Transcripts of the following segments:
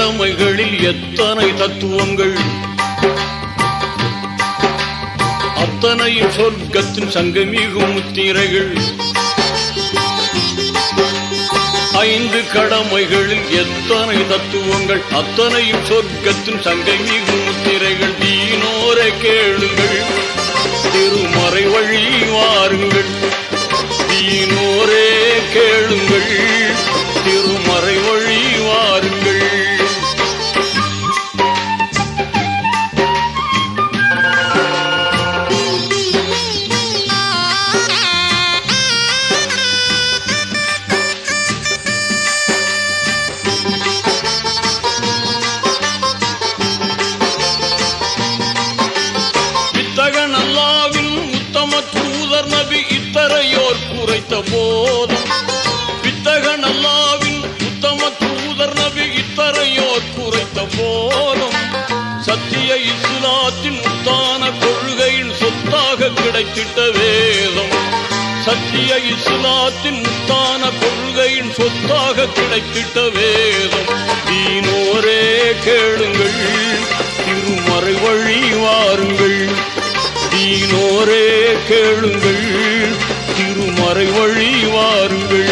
கடமைகளில் எத்தனை தத்துவங்கள், அத்தனையும் சொர்க்கத்தின் சங்கமிகும் முத்திரைகள். 5 கடமைகளில் எத்தனை தத்துவங்கள், அத்தனையும் சொர்க்கத்தின் சங்கமிகும் முத்திரைகள். தீனோரை கேளுங்கள், திருமறை வழி வாருங்கள். தீனோரே கேளுங்கள், திருமறை வழி வாருங்கள். வித்தகன் அல்லாவின் உத்தம தூதர் நபி இத்தரையோர் குறைத்த போதும், வித்தகன் அல்லாவின் உத்தம தூதர் நபி இத்தரையோர் குறைத்த போதும், சத்திய இஸ்லாத்தின் முத்தான கொள்கையின் சொத்தாக கிடைத்திட்ட வேதம், சத்திய இஸ்லாத்தின் முத்தான கொள்கையின் சொத்தாக கிடைத்திட்ட வேதம். தீனோரே கேளுங்கள், திருமறை வழி வாருங்கள். தீனோரே கேளுங்கள், திருமறை வழி வாருங்கள்.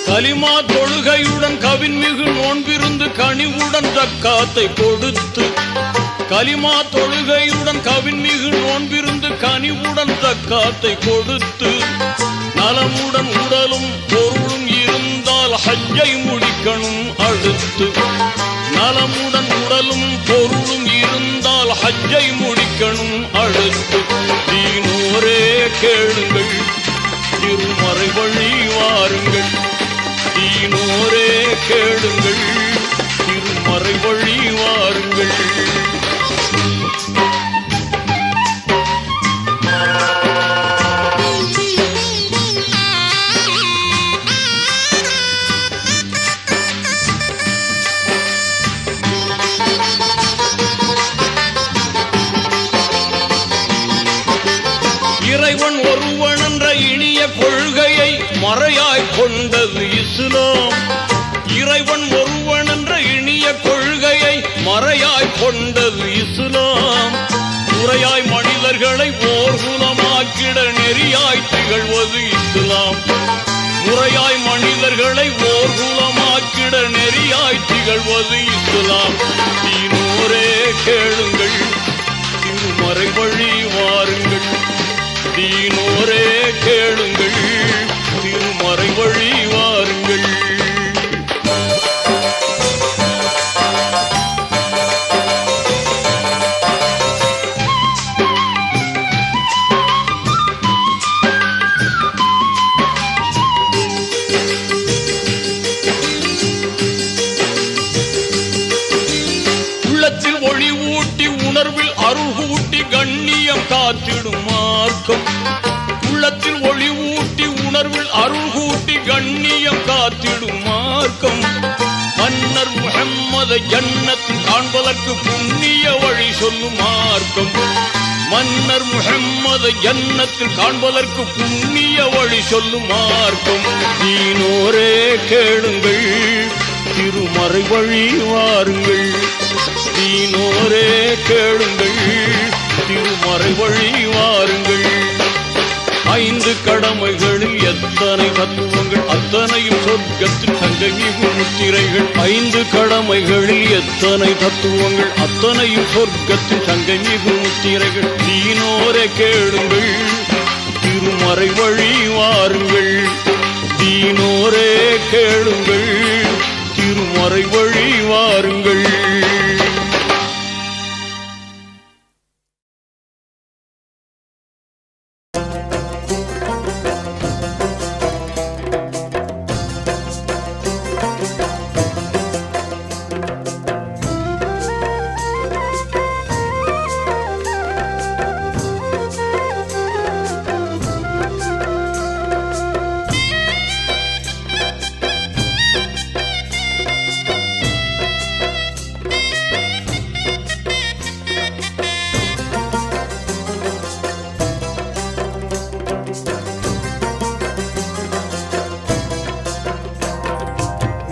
கலிமா தொழுகையுடன் கவின்மிகு நோன்பிருந்து கனிவுடன் ஜக்காத்தை கொடுத்து, கலிமா தொழுகையுடன் கவின்மிகு நோன்பிருந்து கனிவுடன் ஜக்காத்தை கொடுத்து, நலமுடன் உடலும் பொருளும் இருந்தால் ஹஜ்ஜை முடிக்கணும் அடுத்து. நலமுடன் உடலும் பொருளும் இருந்தால் ஹஜ்ஜை முடிக்கணும் அடுத்து. தீனோரே கேளுங்கள், திருமறை வழி வாருங்கள். தீனோரே கேளுங்கள், திருமறை வழி வாருங்கள். இறைவன் ஒருவன் என்ற இனிய கொள்கையை மறையாய் கொண்டது இஸ்லாம். இறைவன் ஒருவன் என்ற இனிய கொள்கையை மறையாய் கொண்டது இஸ்லாம். முறையாய் மனிதர்களை ஓர்குலமாக்கிட நெறியாய் திகழ்வது இஸ்லாம். முறையாய் மனிதர்களை ஓர்குலமாக்கிட நெறியாய் திகழ்வது இஸ்லாம். தீனோரே கேளுங்கள், திருமறை வழி வாருங்கள். தீனோரே கேளுங்கள், திருமறை வழி வாருங்கள். உள்ளத்தில் ஒளி ஊட்டி உணர்வில் அருள் ஊட்டி கண்ணியம் காத்திடும் மார்க்கம். உள்ளத்தில் ஒளி ஊட்டி உணர்வில் அருள் கூட்டி கண்ணியம் காத்திடும் மார்க்கம். மன்னர் முஹம்மதை ஜன்னத்தில் காண்பதற்கு புண்ணிய வழி சொல்லும் மார்க்கம். மன்னர் முஹம்மதை ஜன்னத்தில் காண்பதற்கு புண்ணிய வழி சொல்லும் மார்க்கம். தீனோரே கேளுங்கள், திருமறை வழி வாருங்கள். தீனோரே கேளுங்கள், திருமறை வழி வாருங்கள். 5 கடமைகளில் எத்தனை தத்துவங்கள், அத்தனையும் சொர்க்கத்தின் சங்கமிகும் முத்திரைகள். 5 கடமைகளில் எத்தனை தத்துவங்கள், அத்தனையும் சொர்க்கத்தின் சங்கமிகும் முத்திரைகள். தீனோரே கேளுங்கள், திருமறை வழி வாருங்கள். தீனோரே கேளுங்கள், திருமறை வழி வாருங்கள்.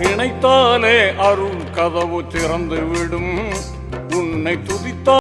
நினைத்தாலே அருள் கதவு திறந்து விடும். உன்னை துதித்தால்